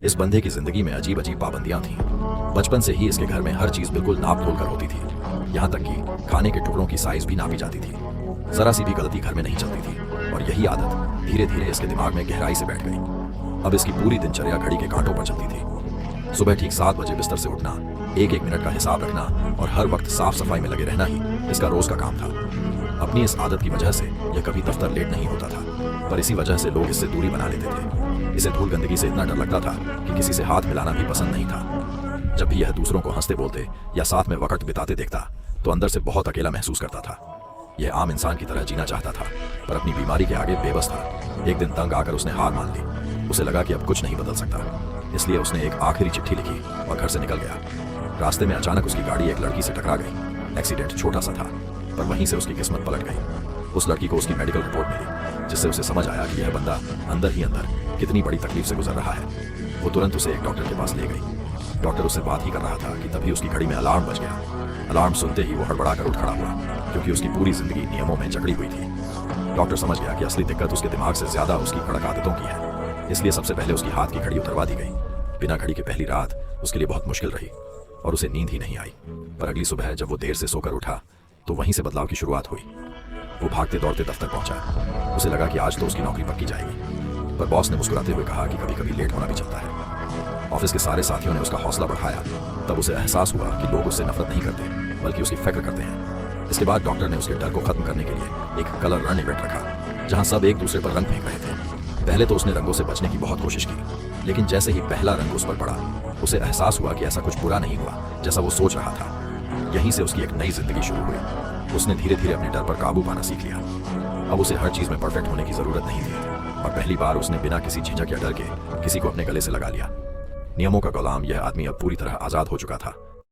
इस बंदे की जिंदगी में अजीब अजीब पाबंदियां थीं। बचपन से ही इसके घर में हर चीज बिल्कुल नाप तोल कर होती थी। यहाँ तक कि खाने के टुकड़ों की साइज भी नापी जाती थी। जरा सी भी गलती घर में नहीं चलती थी और यही आदत धीरे धीरे इसके दिमाग में गहराई से बैठ गई। अब इसकी पूरी दिनचर्या घड़ी के कांटों पर चलती थी। सुबह ठीक 7 बजे बिस्तर से उठना, एक एक मिनट का हिसाब रखना और हर वक्त साफ सफाई में लगे रहना ही इसका रोज का काम था। अपनी इस आदत की वजह से यह कभी दफ्तर लेट नहीं होता था, पर इसी वजह से लोग इससे दूरी बना लेते थे। इसे धूल गंदगी से इतना डर लगता था कि किसी से हाथ मिलाना भी पसंद नहीं था। जब भी यह दूसरों को हंसते बोलते या साथ में वक्त बिताते देखता तो अंदर से बहुत अकेला महसूस करता था। यह आम इंसान की तरह जीना चाहता था, पर अपनी बीमारी के आगे बेबस था। एक दिन तंग आकर उसने हार मान ली। उसे लगा कि अब कुछ नहीं बदल सकता, इसलिए उसने एक आखिरी चिट्ठी लिखी और घर से निकल गया। रास्ते में अचानक उसकी गाड़ी एक लड़की से टकरा गई। एक्सीडेंट छोटा सा था, पर वहीं से उसकी किस्मत पलट गई। उस लड़की को उसकी मेडिकल रिपोर्ट मिली, जिससे उसे समझ आया कि यह बंदा अंदर ही अंदर कितनी बड़ी तकलीफ से गुजर रहा है। वो तुरंत उसे एक डॉक्टर के पास ले गई। डॉक्टर उससे बात ही कर रहा था कि तभी उसकी घड़ी में अलार्म बज गया। अलार्म सुनते ही वो हड़बड़ा कर उठ खड़ा हुआ, क्योंकि उसकी पूरी जिंदगी नियमों में जकड़ी हुई थी। डॉक्टर समझ गया कि असली दिक्कत उसके दिमाग से ज्यादा उसकी कड़क आदतों की है, इसलिए सबसे पहले उसकी हाथ की घड़ी उतरवा दी गई। बिना घड़ी के पहली रात उसके लिए बहुत मुश्किल रही और उसे नींद ही नहीं आई। पर अगली सुबह जब वो देर से सोकर उठा तो वहीं से बदलाव की शुरुआत हुई। वो भागते दौड़ते दफ्तर पहुंचा। उसे लगा कि आज तो उसकी नौकरी पक्की जाएगी, पर बॉस ने मुस्कुराते हुए कहा कि कभी कभी लेट होना भी चलता है। ऑफिस के सारे साथियों ने उसका हौसला बढ़ाया। तब उसे एहसास हुआ कि लोग उससे नफरत नहीं करते, बल्कि उसकी फिक्र करते हैं। इसके बाद डॉक्टर ने उसके डर को खत्म करने के लिए एक कलर रन इवेंट रखा, जहां सब एक दूसरे पर रंग फेंक रहे थे। पहले तो उसने रंगों से बचने की बहुत कोशिश की, लेकिन जैसे ही पहला रंग उस पर पड़ा, उसे एहसास हुआ कि ऐसा कुछ बुरा नहीं हुआ जैसा वो सोच रहा था। यहीं से उसकी एक नई जिंदगी शुरू हुई। उसने धीरे धीरे अपने डर पर काबू पाना सीख लिया। अब उसे हर चीज में परफेक्ट होने की जरूरत नहीं थी और पहली बार उसने बिना किसी झिझक या डर के किसी को अपने गले से लगा लिया। नियमों का गुलाम यह आदमी अब पूरी तरह आजाद हो चुका था।